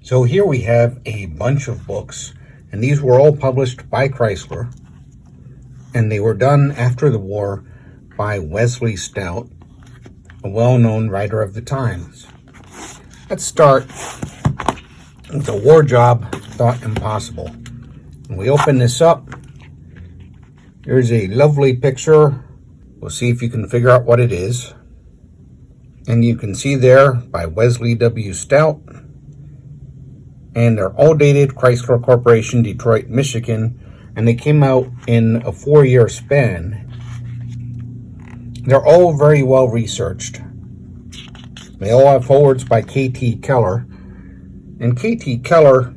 So here we have a bunch of books, and these were all published by Chrysler, and they were done after the war by Wesley Stout, a well-known writer of the times. Let's start with a war job thought impossible. When we open this up, here's a lovely picture. We'll see if you can figure out what it is. And you can see there by Wesley W. Stout. And they're all dated Chrysler Corporation, Detroit, Michigan. And they came out in a 4-year span. They're all very well researched. They all have forwards by K.T. Keller. And K.T. Keller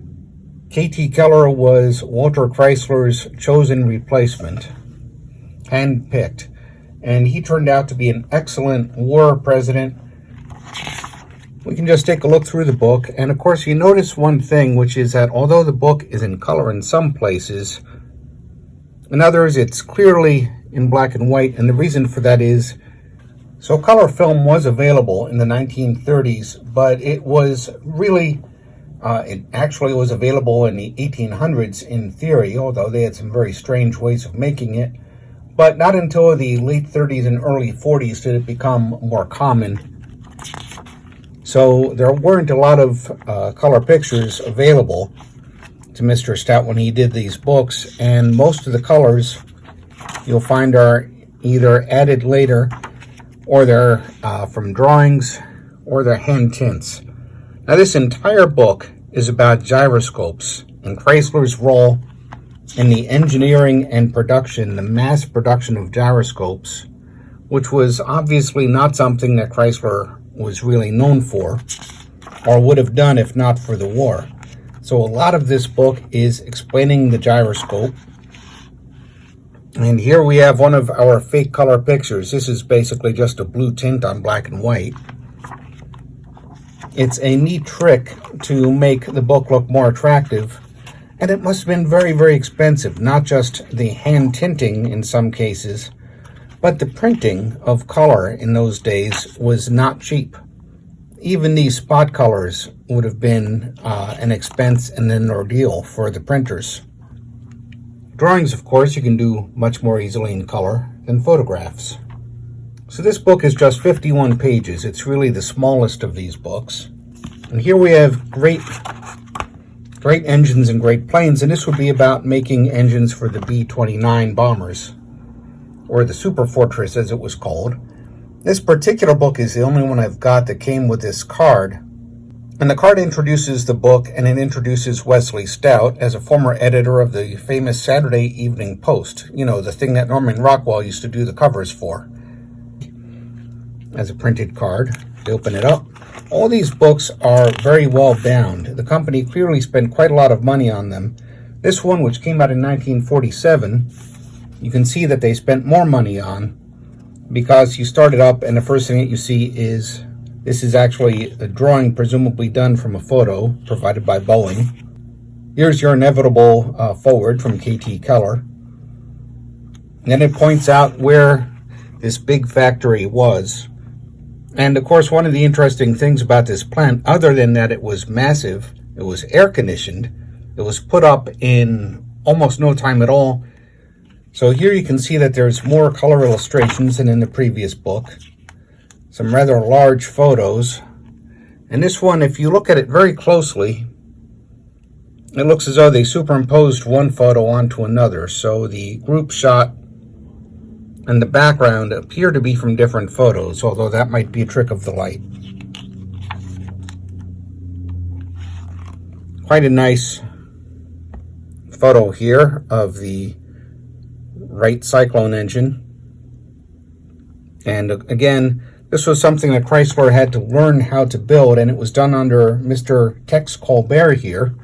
was Walter Chrysler's chosen replacement, handpicked. And he turned out to be an excellent war president. We can just take a look through the book. And of course, you notice one thing, which is that although the book is in color in some places, in others it's clearly in black and white. And the reason for that is, so color film was available in the 1930s, but it was really, it actually was available in the 1800s in theory, although they had some very strange ways of making it. But not until the late 30s and early 40s did it become more common. So there weren't a lot of color pictures available to Mr. Stout when he did these books, and most of the colors you'll find are either added later, or they're from drawings, or they're hand tints. Now this entire book is about gyroscopes and Chrysler's role in the engineering and production, the mass production of gyroscopes, which was obviously not something that Chrysler was really known for, or would have done if not for the war. So a lot of this book is explaining the gyroscope. And here we have one of our fake color pictures. This is basically just a blue tint on black and white. It's a neat trick to make the book look more attractive. And it must have been very, very expensive, not just the hand tinting in some cases, but the printing of color in those days was not cheap. Even these spot colors would have been an expense and an ordeal for the printers. Drawings, of course, you can do much more easily in color than photographs. So this book is just 51 pages. It's really the smallest of these books. And here we have great engines and great planes, and this would be about making engines for the B-29 bombers, or the Super Fortress as it was called. This particular book is the only one I've got that came with this card, and the card introduces the book, and it introduces Wesley Stout as a former editor of the famous Saturday Evening Post, you know, the thing that Norman Rockwell used to do the covers for. As a printed card, they open it up. All these books are very well bound. The company clearly spent quite a lot of money on them. This one, which came out in 1947, you can see that they spent more money on, because you start it up and the first thing that you see is, this is actually a drawing presumably done from a photo provided by Boeing. Here's your inevitable forward from K.T. Keller. And then it points out where this big factory was. And of course, one of the interesting things about this plant, other than that it was massive, it was air conditioned, it was put up in almost no time at all. So here you can see that there's more color illustrations than in the previous book. Some rather large photos. And this one, if you look at it very closely, it looks as though they superimposed one photo onto another. So the group shot and the background appear to be from different photos, although that might be a trick of the light. Quite a nice photo here of the Wright Cyclone engine. And again, this was something that Chrysler had to learn how to build, and it was done under Mr. Tex Colbert here.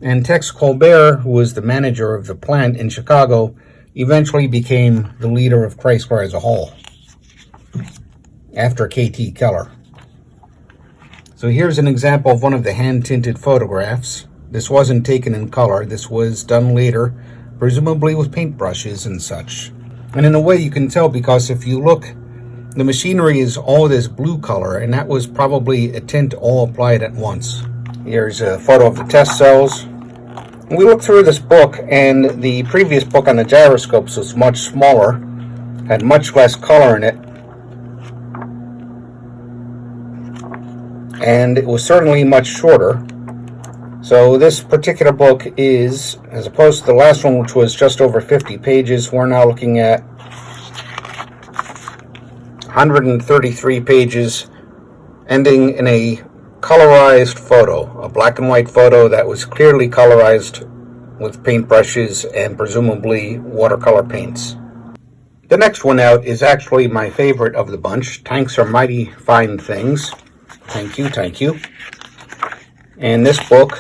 And Tex Colbert, who was the manager of the plant in Chicago, eventually became the leader of Chrysler as a whole, after K.T. Keller. So here's an example of one of the hand-tinted photographs. This wasn't taken in color. This was done later, presumably with paintbrushes and such. And in a way you can tell, because if you look, the machinery is all this blue color, and that was probably a tint all applied at once. Here's a photo of the test cells. We looked through this book, and the previous book on the gyroscopes was much smaller, had much less color in it, and it was certainly much shorter. So this particular book is, as opposed to the last one, which was just over 50 pages, we're now looking at 133 pages, ending in a colorized photo, a black and white photo that was clearly colorized with paintbrushes and presumably watercolor paints. The next one out is actually my favorite of the bunch. Tanks Are Mighty Fine Things. Thank you, thank you. And this book,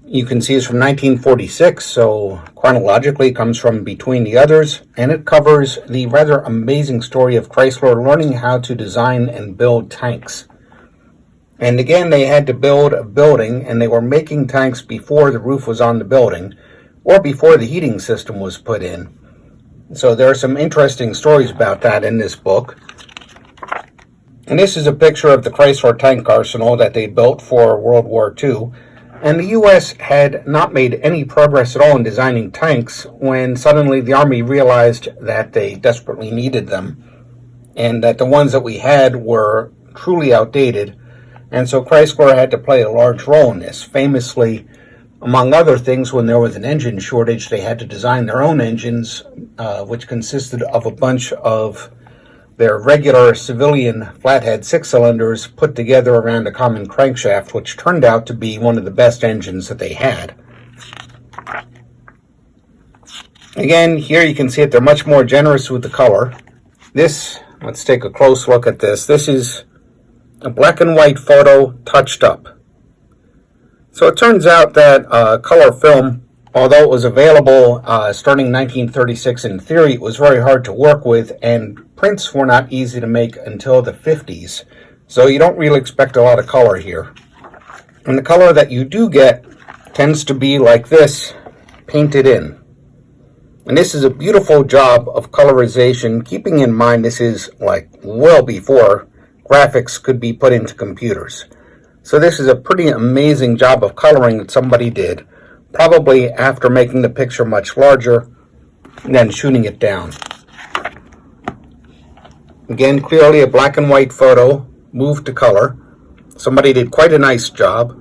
you can see, is from 1946, so chronologically comes from between the others, and it covers the rather amazing story of Chrysler learning how to design and build tanks. And again, they had to build a building, and they were making tanks before the roof was on the building, or before the heating system was put in. So there are some interesting stories about that in this book. And this is a picture of the Chrysler tank arsenal that they built for World War II. And the U.S. had not made any progress at all in designing tanks when suddenly the Army realized that they desperately needed them, and that the ones that we had were truly outdated. And so Chrysler had to play a large role in this. Famously, among other things, when there was an engine shortage, they had to design their own engines, which consisted of a bunch of their regular civilian flathead six-cylinders put together around a common crankshaft, which turned out to be one of the best engines that they had. Again, here you can see that they're much more generous with the color. This, let's take a close look at this. This is a black and white photo touched up. So it turns out that color film, although it was available starting in 1936 in theory, it was very hard to work with, and prints were not easy to make until the 50s. So you don't really expect a lot of color here. And the color that you do get tends to be like this, painted in. And this is a beautiful job of colorization, keeping in mind this is like well before graphics could be put into computers. So this is a pretty amazing job of coloring that somebody did, probably after making the picture much larger and then shooting it down. Again, clearly a black and white photo, moved to color. Somebody did quite a nice job.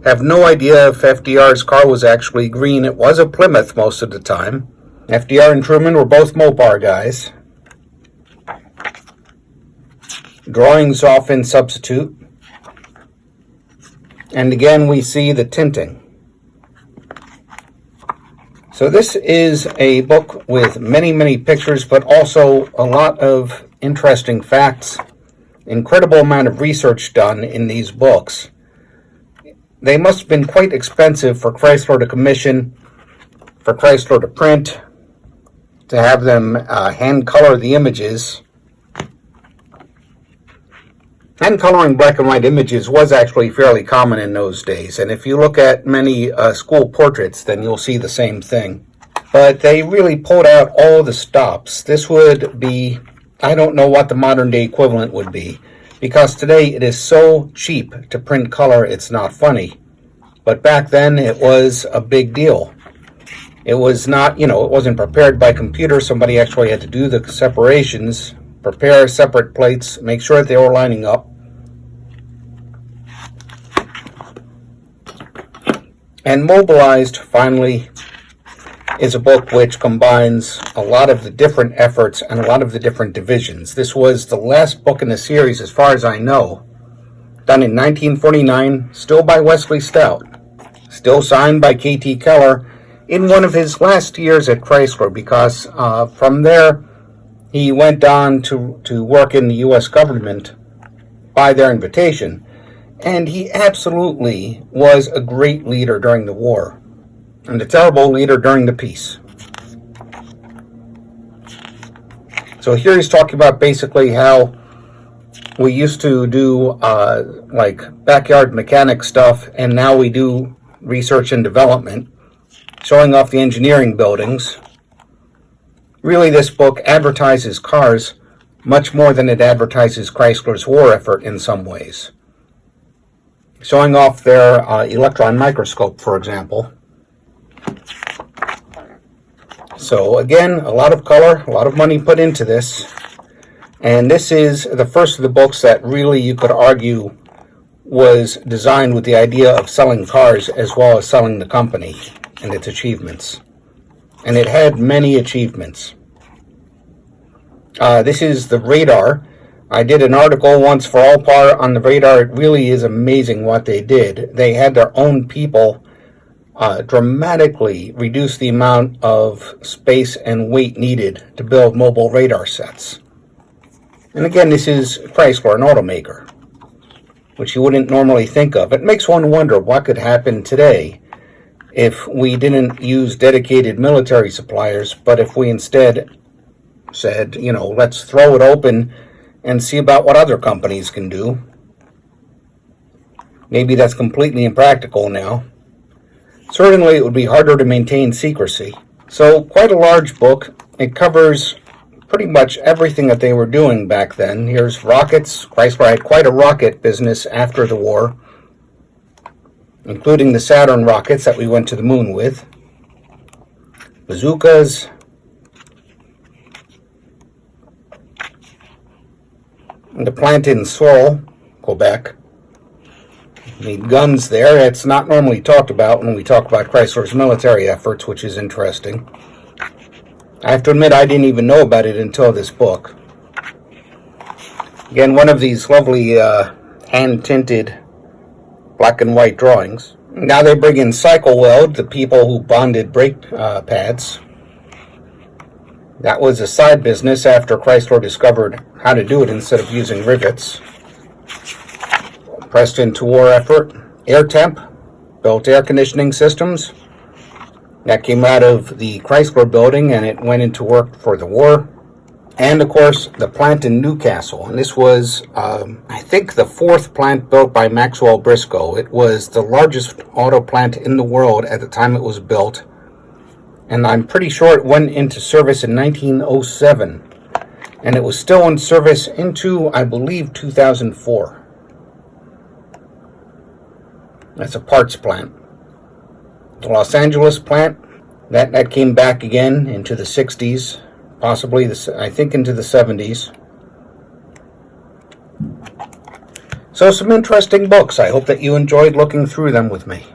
Have no idea if FDR's car was actually green. It was a Plymouth most of the time. FDR and Truman were both Mopar guys. Drawings often substitute. And again, we see the tinting. So this is a book with many, many pictures, but also a lot of interesting facts. Incredible amount of research done in these books. They must have been quite expensive for Chrysler to commission, for Chrysler to print, to have them hand color the images. Hand coloring black and white images was actually fairly common in those days, and if you look at many school portraits, then you'll see the same thing. But they really pulled out all the stops. This would be, I don't know what the modern day equivalent would be, because today it is so cheap to print color it's not funny. But back then it was a big deal. It was not, it wasn't prepared by computer. Somebody actually had to do the separations, prepare separate plates, make sure that they were lining up. And Mobilized, finally, is a book which combines a lot of the different efforts and a lot of the different divisions. This was the last book in the series, as far as I know, done in 1949, still by Wesley Stout, still signed by K.T. Keller in one of his last years at Chrysler, because from there he went on to work in the U.S. government by their invitation. And he absolutely was a great leader during the war, and a terrible leader during the peace. So here he's talking about basically how we used to do like backyard mechanic stuff, and now we do research and development, showing off the engineering buildings. Really, this book advertises cars much more than it advertises Chrysler's war effort in some ways. showing off their electron microscope, for example. So again, a lot of color, a lot of money put into this. And this is the first of the books that really, you could argue, was designed with the idea of selling cars as well as selling the company and its achievements. And it had many achievements. This is the radar. I did an article once for Allpar on the radar. It really is amazing what they did. They had their own people dramatically reduce the amount of space and weight needed to build mobile radar sets. And again, this is Chrysler, an automaker, which you wouldn't normally think of. It makes one wonder what could happen today if we didn't use dedicated military suppliers, but if we instead said, you know, let's throw it open and see about what other companies can do. Maybe that's completely impractical now. Certainly it would be harder to maintain secrecy. So quite a large book. It covers pretty much everything that they were doing back then. Here's rockets. Chrysler had quite a rocket business after the war, including the Saturn rockets that we went to the moon with, bazookas, and the plant in Seoul, Quebec. Made guns there. It's not normally talked about when we talk about Chrysler's military efforts, which is interesting. I have to admit, I didn't even know about it until this book. Again, one of these lovely hand-tinted black and white drawings. Now they bring in cycle weld, the people who bonded brake pads. That was a side business after Chrysler discovered how to do it instead of using rivets. Pressed into war effort. Air Temp built air conditioning systems. That came out of the Chrysler building and it went into work for the war. And of course, the plant in Newcastle. And this was, I think, the fourth plant built by Maxwell Briscoe. It was the largest auto plant in the world at the time it was built. And I'm pretty sure it went into service in 1907. And it was still in service into, I believe, 2004. That's a parts plant. The Los Angeles plant, that came back again into the 60s, possibly, I think, into the 70s. So some interesting books. I hope that you enjoyed looking through them with me.